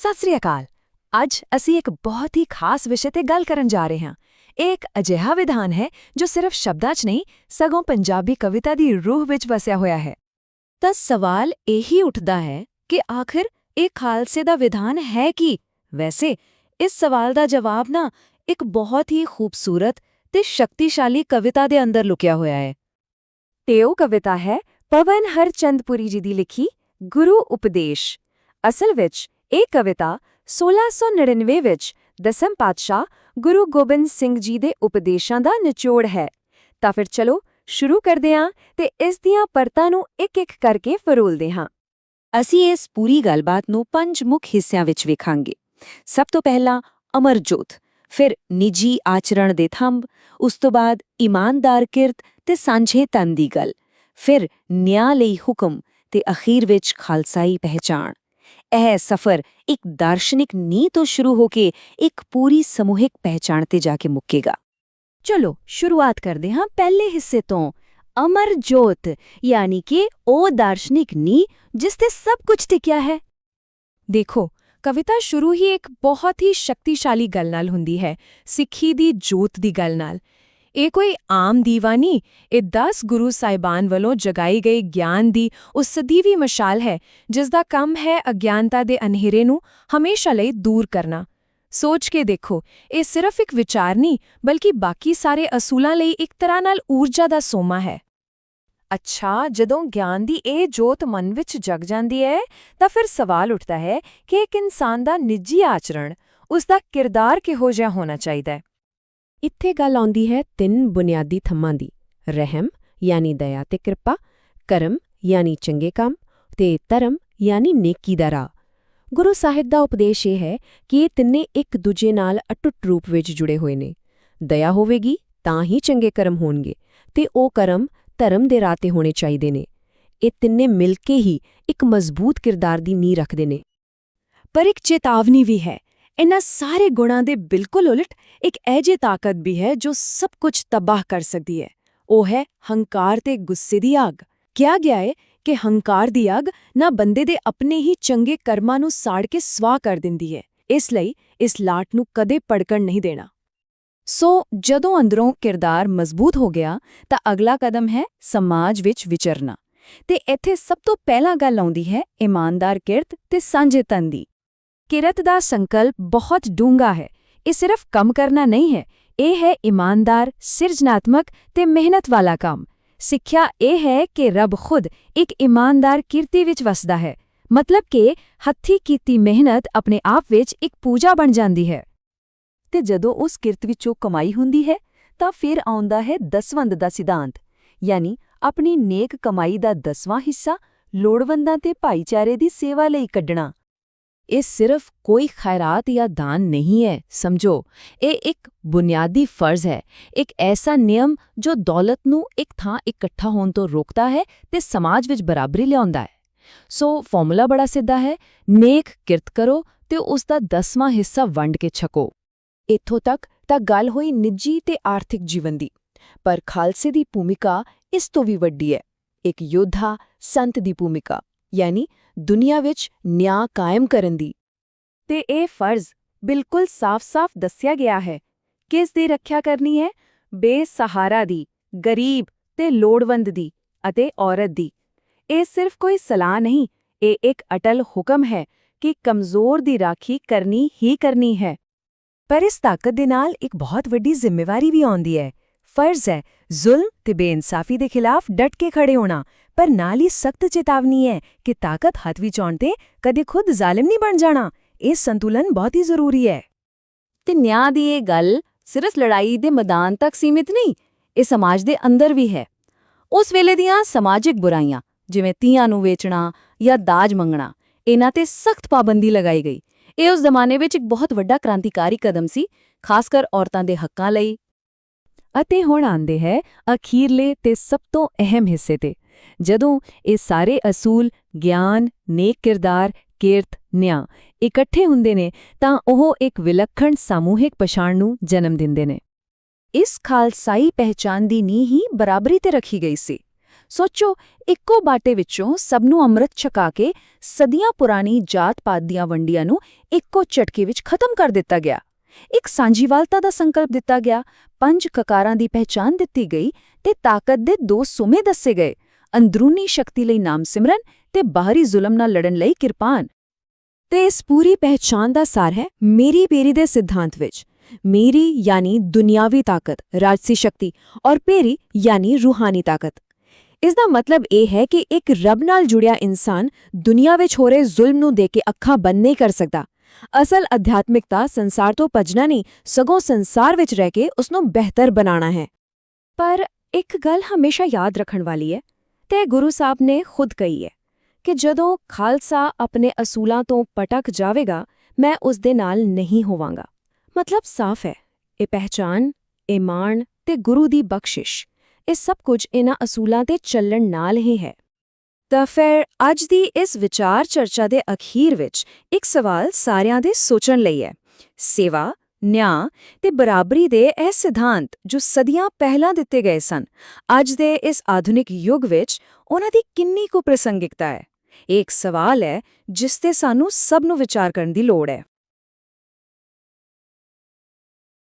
ਸਤਿ ਸ੍ਰੀ ਅਕਾਲ। ਅੱਜ ਅਸੀਂ ਇੱਕ ਬਹੁਤ ਹੀ ਖਾਸ ਵਿਸ਼ੇ ਤੇ ਗੱਲ ਕਰਨ ਜਾ ਰਹੇ ਹਾਂ। ਇਹ ਇੱਕ ਅਜਿਹਾ ਵਿਧਾਨ ਹੈ ਜੋ ਸਿਰਫ ਸ਼ਬਦਾਂ 'ਚ ਨਹੀਂ, ਸਗੋਂ ਪੰਜਾਬੀ ਕਵਿਤਾ ਦੀ ਰੂਹ ਵਿੱਚ ਵਸਿਆ ਹੋਇਆ ਹੈ। ਤਾਂ ਸਵਾਲ ਇਹੀ ਉੱਠਦਾ ਹੈ ਕਿ ਆਖਿਰ ਇਹ ਖਾਲਸੇ ਦਾ ਵਿਧਾਨ ਹੈ ਕੀ? ਵੈਸੇ ਇਸ ਸਵਾਲ ਦਾ ਜਵਾਬ ਨਾ ਇੱਕ ਬਹੁਤ ਹੀ ਖੂਬਸੂਰਤ ਤੇ ਸ਼ਕਤੀਸ਼ਾਲੀ ਕਵਿਤਾ ਦੇ ਅੰਦਰ ਲੁਕਿਆ ਹੋਇਆ ਹੈ। ਤੇ ਉਹ ਕਵਿਤਾ ਹੈ ਪਵਨ ਹਰਚੰਦਪੁਰੀ ਜੀ ਦੀ ਲਿਖੀ ਗੁਰੂ ਉਪਦੇਸ਼। ਅਸਲ ਵਿੱਚ ਇਹ ਕਵਿਤਾ 1699 ਵਿੱਚ ਦਸਮ ਪਾਤਸ਼ਾਹ ਗੁਰੂ ਗੋਬਿੰਦ ਸਿੰਘ ਜੀ ਦੇ ਉਪਦੇਸ਼ਾਂ ਦਾ ਨਿਚੋੜ ਹੈ। ਤਾਂ ਫਿਰ ਚਲੋ ਸ਼ੁਰੂ ਕਰਦੇ ਹਾਂ ਤੇ ਇਸ ਦੀਆਂ ਪਰਤਾਂ ਨੂੰ ਇੱਕ-ਇੱਕ ਕਰਕੇ ਫਰੋਲਦੇ ਹਾਂ। ਅਸੀਂ ਇਸ ਪੂਰੀ ਗੱਲਬਾਤ ਨੂੰ 5 ਮੁੱਖ ਹਿੱਸਿਆਂ ਵਿੱਚ ਵੇਖਾਂਗੇ। ਸਭ ਤੋਂ ਪਹਿਲਾਂ ਅਮਰ ਜੋਤ, ਫਿਰ ਨਿੱਜੀ ਆਚਰਣ ਦੇ ਥੰਬ, ਉਸ ਤੋਂ ਬਾਅਦ ਇਮਾਨਦਾਰ ਕਿਰਤ ਤੇ ਸਾਂਝੇ ਤਨ ਦੀ ਗੱਲ, ਫਿਰ ਨਿਆਂ ਲਈ ਹੁਕਮ ਤੇ ਅਖੀਰ ਵਿੱਚ ਖਾਲਸਾਈ ਪਹਿਚਾਣ। ਇਹ ਸਫ਼ਰ ਇੱਕ ਦਾਰਸ਼ਨਿਕ ਨੀਂਹ ਤੋਂ ਸ਼ੁਰੂ ਹੋ ਕੇ ਇੱਕ ਪੂਰੀ ਸਮੂਹਿਕ ਪਹਿਚਾਣ ਤੇ ਜਾ ਕੇ ਮੁੱਕੇਗਾ। ਚਲੋ ਸ਼ੁਰੂਆਤ ਕਰਦੇ ਹਾਂ ਪਹਿਲੇ ਹਿੱਸੇ ਤੋਂ, ਅਮਰ ਜੋਤ, ਯਾਨੀ ਕਿ ਉਹ ਦਾਰਸ਼ਨਿਕ ਨੀਂਹ ਜਿਸ ਤੇ ਸਭ ਕੁਝ ਟਿਕਿਆ ਹੈ। ਦੇਖੋ, ਕਵਿਤਾ ਸ਼ੁਰੂ ਹੀ ਇੱਕ ਬਹੁਤ ਹੀ ਸ਼ਕਤੀਸ਼ਾਲੀ ਗੱਲ ਨਾਲ ਹੁੰਦੀ ਹੈ, ਸਿੱਖੀ ਦੀ ਜੋਤ ਦੀ ਗੱਲ ਨਾਲ। ਇਹ ਕੋਈ ਆਮ ਦੀਵਾ ਨਹੀਂ, ਇਹ 10 ਗੁਰੂ ਸਾਹਿਬਾਨ ਵੱਲੋਂ ਜਗਾਈ ਗਈ ਗਿਆਨ ਦੀ ਉਹ ਸਦੀਵੀ ਮਸ਼ਾਲ ਹੈ ਜਿਸ ਦਾ ਕੰਮ ਹੈ ਅਗਿਆਨਤਾ ਦੇ ਅੰਧੇਰੇ ਨੂੰ ਹਮੇਸ਼ਾ ਲਈ ਦੂਰ ਕਰਨਾ। ਸੋਚ ਕੇ ਦੇਖੋ, ਇਹ ਸਿਰਫ ਇੱਕ ਵਿਚਾਰ ਨਹੀਂ ਬਲਕਿ ਬਾਕੀ ਸਾਰੇ ਅਸੂਲਾਂ ਲਈ ਇੱਕ ਤਰ੍ਹਾਂ ਨਾਲ ਊਰਜਾ ਦਾ ਸੋਮਾ ਹੈ। ਅੱਛਾ, ਜਦੋਂ ਗਿਆਨ ਦੀ ਇਹ ਜੋਤ ਮਨ ਵਿੱਚ ਜਗ ਜਾਂਦੀ ਹੈ ਤਾਂ ਫਿਰ ਸਵਾਲ ਉੱਠਦਾ ਹੈ ਕਿ ਇੱਕ ਇਨਸਾਨ ਦਾ ਨਿੱਜੀ ਆਚਰਣ, ਉਸ ਦਾ ਕਿਰਦਾਰ ਕਿਹੋ ਜਿਹਾ ਹੋਣਾ ਚਾਹੀਦਾ ਹੈ। ਇੱਥੇ ਗੱਲ ਆਉਂਦੀ ਹੈ 3 ਬੁਨਿਆਦੀ ਥੰਮਾਂ ਦੀ, ਰਹਿਮ ਯਾਨੀ ਦਇਆ ਤੇ ਕਿਰਪਾ, ਕਰਮ ਯਾਨੀ ਚੰਗੇ ਕੰਮ ਤੇ ਧਰਮ ਯਾਨੀ ਨੇਕੀ ਦਾ ਰਾਹ। ਗੁਰੂ ਸਾਹਿਬ ਦਾ ਉਪਦੇਸ਼ ਇਹ ਹੈ ਕਿ ਇਹ ਤਿੰਨੇ ਇੱਕ ਦੂਜੇ ਨਾਲ ਅਟੁੱਟ ਰੂਪ ਵਿੱਚ ਜੁੜੇ ਹੋਏ ਨੇ। ਦਇਆ ਹੋਵੇਗੀ ਤਾਂ ਹੀ ਚੰਗੇ ਕਰਮ ਹੋਣਗੇ ਤੇ ਉਹ ਕਰਮ ਧਰਮ ਦੇ ਰਾਹ ਤੇ ਹੋਣੇ ਚਾਹੀਦੇ ਨੇ। ਇਹ ਤਿੰਨੇ ਮਿਲ ਕੇ ਹੀ ਇੱਕ ਮਜ਼ਬੂਤ ਕਿਰਦਾਰ ਦੀ ਨੀਂਹ ਰੱਖਦੇ ਨੇ। ਪਰ ਇੱਕ ਚੇਤਾਵਨੀ ਵੀ ਹੈ, ਇਨ੍ਹਾਂ ਸਾਰੇ ਗੁਣਾਂ ਦੇ ਬਿਲਕੁਲ ਉਲਟ ਇੱਕ ਅਜਿਹੀ ਤਾਕਤ ਵੀ ਹੈ ਜੋ ਸਭ ਕੁਝ ਤਬਾਹ ਕਰ ਸਕਦੀ ਹੈ। ਉਹ ਹੈ ਹੰਕਾਰ ਤੇ ਗੁੱਸੇ ਦੀ ਅੱਗ। ਕਿਹਾ ਗਿਆ ਹੈ ਕਿ ਹੰਕਾਰ ਦੀ ਅੱਗ ਨਾ ਬੰਦੇ ਦੇ ਆਪਣੇ ਹੀ ਚੰਗੇ ਕਰਮਾਂ ਨੂੰ ਸਾੜ ਕੇ ਸਵਾਹ ਕਰ ਦਿੰਦੀ ਹੈ, ਇਸ ਲਈ ਇਸ ਲਾਟ ਨੂੰ ਕਦੇ ਭੜਕਣ ਨਹੀਂ ਦੇਣਾ। ਸੋ ਜਦੋਂ ਅੰਦਰੋਂ ਕਿਰਦਾਰ ਮਜ਼ਬੂਤ ਹੋ ਗਿਆ ਤਾਂ ਅਗਲਾ ਕਦਮ ਹੈ ਸਮਾਜ ਵਿੱਚ ਵਿਚਰਨਾ। ਤੇ ਇੱਥੇ ਸਭ ਤੋਂ ਪਹਿਲਾਂ ਗੱਲ ਆਉਂਦੀ ਹੈ ਇਮਾਨਦਾਰ ਕਿਰਤ ਤੇ ਸਾਂਝੇ ਤਨ ਦੀ। ਕਿਰਤ ਦਾ ਸੰਕਲਪ ਬਹੁਤ ਡੂੰਘਾ ਹੈ। ਇਹ ਸਿਰਫ ਕੰਮ ਕਰਨਾ ਨਹੀਂ ਹੈ, ਇਹ ਹੈ ਇਮਾਨਦਾਰ, ਸਿਰਜਨਾਤਮਕ ਤੇ ਮਿਹਨਤ ਵਾਲਾ ਕੰਮ। ਸਿੱਖਿਆ ਇਹ ਹੈ ਕਿ ਰੱਬ ਖੁਦ ਇੱਕ ਇਮਾਨਦਾਰ ਕਿਰਤੀ ਵਿੱਚ ਵਸਦਾ ਹੈ, ਮਤਲਬ ਕਿ ਹੱਥੀਂ ਕੀਤੀ ਮਿਹਨਤ ਆਪਣੇ ਆਪ ਵਿੱਚ ਇੱਕ ਪੂਜਾ ਬਣ ਜਾਂਦੀ ਹੈ। ਤੇ ਜਦੋਂ ਉਸ ਕਿਰਤ ਵਿੱਚੋਂ ਕਮਾਈ ਹੁੰਦੀ ਹੈ ਤਾਂ ਫਿਰ ਆਉਂਦਾ ਹੈ ਦਸਵੰਧ ਦਾ ਸਿਧਾਂਤ, ਯਾਨੀ ਆਪਣੀ ਨੇਕ ਕਮਾਈ ਦਾ 10ਵਾਂ ਹਿੱਸਾ ਲੋੜਵੰਦਾਂ ਤੇ ਭਾਈਚਾਰੇ ਦੀ ਸੇਵਾ ਲਈ ਕੱਢਣਾ। ਇਹ ਸਿਰਫ ਕੋਈ ਖੈਰਾਤ ਜਾਂ ਦਾਨ ਨਹੀਂ ਹੈ, ਸਮਝੋ, ਇਹ ਇੱਕ ਬੁਨਿਆਦੀ ਫਰਜ਼ ਹੈ, ਇੱਕ ਐਸਾ ਨਿਯਮ ਜੋ ਦੌਲਤ ਨੂੰ ਇੱਕ ਥਾਂ ਇਕੱਠਾ ਹੋਣ ਤੋਂ ਰੋਕਦਾ ਹੈ ਤੇ ਸਮਾਜ ਵਿੱਚ ਬਰਾਬਰੀ ਲਿਆਉਂਦਾ ਹੈ। ਸੋ ਫਾਰਮੂਲਾ ਬੜਾ ਸਿੱਧਾ ਹੈ, ਨੇਕ ਕਿਰਤ ਕਰੋ ਤੇ ਉਸ ਦਾ 10ਵਾਂ ਹਿੱਸਾ ਵੰਡ ਕੇ ਛਕੋ। ਇੱਥੋਂ ਤੱਕ ਤਾਂ ਗੱਲ ਹੋਈ ਨਿੱਜੀ ਤੇ ਆਰਥਿਕ ਜੀਵਨ ਦੀ, ਪਰ ਖਾਲਸੇ ਦੀ ਭੂਮਿਕਾ ਇਸ ਤੋਂ ਵੀ ਵੱਡੀ ਹੈ, ਇੱਕ ਯੋਧਾ ਸੰਤ ਦੀ ਭੂਮਿਕਾ, ਯਾਨੀ ਦੁਨੀਆ ਵਿੱਚ ਨਿਆਂ ਕਾਇਮ ਕਰਨ ਦੀ। ਤੇ ਇਹ ਫਰਜ਼ ਬਿਲਕੁਲ ਸਾਫ਼-ਸਾਫ਼ ਦੱਸਿਆ ਗਿਆ ਹੈ। ਕਿਸ ਦੀ ਰੱਖਿਆ ਕਰਨੀ ਹੈ? ਬੇਸਹਾਰਾ ਦੀ, ਗਰੀਬ ਤੇ ਲੋੜਵੰਦ ਦੀ ਅਤੇ ਔਰਤ ਦੀ। ਇਹ ਸਿਰਫ ਕੋਈ ਸਲਾਹ ਨਹੀਂ, ਇਹ ਇੱਕ ਅਟਲ ਹੁਕਮ ਹੈ ਕਿ ਕਮਜ਼ੋਰ ਦੀ ਰਾਖੀ ਕਰਨੀ ਹੀ ਕਰਨੀ ਹੈ। ਪਰ ਇਸ ਤਾਕਤ ਦੇ ਨਾਲ ਇੱਕ ਬਹੁਤ ਵੱਡੀ ਜ਼ਿੰਮੇਵਾਰੀ ਵੀ ਆਉਂਦੀ ਹੈ। ਫਰਜ਼ ਹੈ ਜ਼ੁਲਮ ਤੇ ਬੇਇਨਸਾਫੀ ਦੇ ਖਿਲਾਫ ਡਟ ਕੇ ਖੜੇ ਹੋਣਾ, ਪਰ ਨਾਲ ਹੀ ਸਖਤ ਚੇਤਾਵਨੀ ਹੈ ਕਿ ਤਾਕਤ ਹੱਥ ਵਿੱਚ ਆਉਣ ਤੇ ਕਦੇ ਖੁਦ ਜ਼ਾਲਿਮ ਨਹੀਂ ਬਣ ਜਾਣਾ। ਇਹ ਸੰਤੁਲਨ ਬਹੁਤ ਹੀ ਜ਼ਰੂਰੀ ਹੈ। ਤੇ ਨਿਆਂ ਦੀ ਇਹ ਗੱਲ ਸਿਰਫ ਲੜਾਈ ਦੇ ਮੈਦਾਨ ਤੱਕ ਸੀਮਿਤ ਨਹੀਂ, ਇਹ ਸਮਾਜ ਦੇ ਅੰਦਰ ਵੀ ਹੈ। ਉਸ ਵੇਲੇ ਦੀਆਂ ਸਮਾਜਿਕ ਬੁਰਾਈਆਂ ਜਿਵੇਂ ਧੀਆਂ ਨੂੰ ਵੇਚਣਾ ਜਾਂ ਦਾਜ ਮੰਗਣਾ, ਇਹਨਾਂ ਤੇ ਸਖਤ ਪਾਬੰਦੀ ਲਗਾਈ ਗਈ। ਇਹ ਉਸ ਜ਼ਮਾਨੇ ਵਿੱਚ ਇੱਕ ਬਹੁਤ ਵੱਡਾ ਕ੍ਰਾਂਤੀਕਾਰੀ ਕਦਮ ਸੀ, ਖਾਸ ਕਰ ਔਰਤਾਂ ਦੇ ਹੱਕਾਂ ਲਈ। ਅਤੇ ਹੁਣ ਆਉਂਦੇ ਹੈ ਅਖੀਰਲੇ ਤੇ ਸਭ ਤੋਂ ਅਹਿਮ ਹਿੱਸੇ ਤੇ। ਜਦੋਂ ਇਹ ਸਾਰੇ ਅਸੂਲ ਗਿਆਨ, ਨੇਕ ਕਿਰਦਾਰ, ਕਿਰਤ, ਨਿਆਂ ਇਕੱਠੇ ਹੁੰਦੇ ਨੇ ਤਾਂ ਉਹ ਇੱਕ ਵਿਲੱਖਣ ਸਮੂਹਿਕ ਪਛਾਣ ਨੂੰ ਜਨਮ ਦਿੰਦੇ ਨੇ। ਇਸ ਖਾਲਸਾਈ ਪਹਿਚਾਨ ਦੀ ਨੀਂਹ ਹੀ ਬਰਾਬਰੀ ਤੇ ਰੱਖੀ ਗਈ ਸੀ। ਸੋਚੋ, ਇੱਕੋ ਬਾਟੇ ਵਿੱਚੋਂ ਸਭ ਨੂੰ ਅੰਮ੍ਰਿਤ ਛਕਾ ਕੇ ਸਦੀਆਂ ਪੁਰਾਣੀ ਜਾਤ-ਪਾਤ ਦੀਆਂ ਵੰਡੀਆਂ ਨੂੰ ਇੱਕੋ ਝਟਕੇ ਵਿੱਚ ਖਤਮ ਕਰ ਦਿੱਤਾ ਗਿਆ। ਇੱਕ ਸਾਂਝੀਵਾਲਤਾ ਦਾ ਸੰਕਲਪ ਦਿੱਤਾ ਗਿਆ, 5 ਕਕਾਰਾਂ ਦੀ ਪਹਿਚਾਣ ਦਿੱਤੀ ਗਈ ਤੇ ਤਾਕਤ ਦੇ 2 ਸੂਮੇ ਦੱਸੇ ਗਏ, ਅੰਦਰੂਨੀ ਸ਼ਕਤੀ ਲਈ ਨਾਮ ਸਿਮਰਨ ਤੇ ਬਾਹਰੀ ਜ਼ੁਲਮ ਨਾਲ ਲੜਨ ਲਈ ਕਿਰਪਾਨ। ਤੇ ਇਸ ਪੂਰੀ ਪਹਿਚਾਣ ਦਾ ਸਾਰ ਹੈ ਮੇਰੀ ਪੇਰੀ ਦੇ ਸਿਧਾਂਤ ਵਿੱਚ। ਮੇਰੀ ਯਾਨੀ ਦੁਨਿਆਵੀ ਤਾਕਤ, ਰਾਜਸੀ ਸ਼ਕਤੀ, ਔਰ ਪੇਰੀ ਯਾਨੀ ਰੂਹਾਨੀ ਤਾਕਤ। ਇਸ ਦਾ ਮਤਲਬ ਇਹ ਹੈ ਕਿ ਇੱਕ ਰੱਬ ਨਾਲ ਜੁੜਿਆ ਇਨਸਾਨ ਦੁਨੀਆ ਵਿੱਚ ਹੋ ਰਹੇ ਜ਼ੁਲਮ ਨੂੰ ਦੇਖ ਕੇ ਅੱਖਾਂ ਬੰਦ ਨਹੀਂ ਕਰ ਸਕਦਾ। ਅਸਲ ਅਧਿਆਤਮਿਕਤਾ ਸੰਸਾਰ ਤੋਂ ਭੱਜਣਾ ਨਹੀਂ, ਸਗੋਂ ਸੰਸਾਰ ਵਿੱਚ ਰਹਿ ਕੇ ਉਸ ਨੂੰ ਬਿਹਤਰ ਬਣਾਉਣਾ ਹੈ। ਪਰ ਇੱਕ ਗੱਲ ਹਮੇਸ਼ਾ ਯਾਦ ਰੱਖਣ ਵਾਲੀ ਹੈ, ਤੇ ਗੁਰੂ ਸਾਹਿਬ ਨੇ ਖੁਦ ਕਹੀ ਹੈ ਕਿ ਜਦੋਂ ਖਾਲਸਾ ਆਪਣੇ ਅਸੂਲਾਂ ਤੋਂ ਪਟਕ ਜਾਵੇਗਾ, ਮੈਂ ਉਸ ਦੇ ਨਾਲ ਨਹੀਂ ਹੋਵਾਂਗਾ। ਮਤਲਬ ਸਾਫ਼ ਹੈ, ਇਹ ਪਹਿਚਾਨ, ਇਹ ਮਾਣ ਤੇ ਗੁਰੂ ਦੀ ਬਖਸ਼ਿਸ਼, ਇਹ ਸਭ ਕੁਝ ਇਹਨਾਂ ਅਸੂਲਾਂ ਤੇ ਚੱਲਣ ਨਾਲ ਹੀ ਹੈ। ਤਾਂ ਫਿਰ ਅੱਜ ਦੀ ਇਸ ਵਿਚਾਰ ਚਰਚਾ ਦੇ ਅਖੀਰ ਵਿੱਚ ਇੱਕ ਸਵਾਲ ਸਾਰਿਆਂ ਦੇ ਸੋਚਣ ਲਈ ਹੈ। ਸੇਵਾ, ਨਿਆਂ ਤੇ ਬਰਾਬਰੀ ਦੇ ਇਹ ਸਿਧਾਂਤ ਜੋ ਸਦੀਆਂ ਪਹਿਲਾਂ ਦਿੱਤੇ ਗਏ ਸਨ, ਅੱਜ ਦੇ ਇਸ ਆਧੁਨਿਕ ਯੁੱਗ ਵਿੱਚ ਉਹਨਾਂ ਦੀ ਕਿੰਨੀ ਕੁ ਪ੍ਰਸੰਗਿਕਤਾ ਹੈ? ਇਹ ਇੱਕ ਸਵਾਲ ਹੈ ਜਿਸ ਤੇ ਸਾਨੂੰ ਸਭ ਨੂੰ ਵਿਚਾਰ ਕਰਨ ਦੀ ਲੋੜ ਹੈ।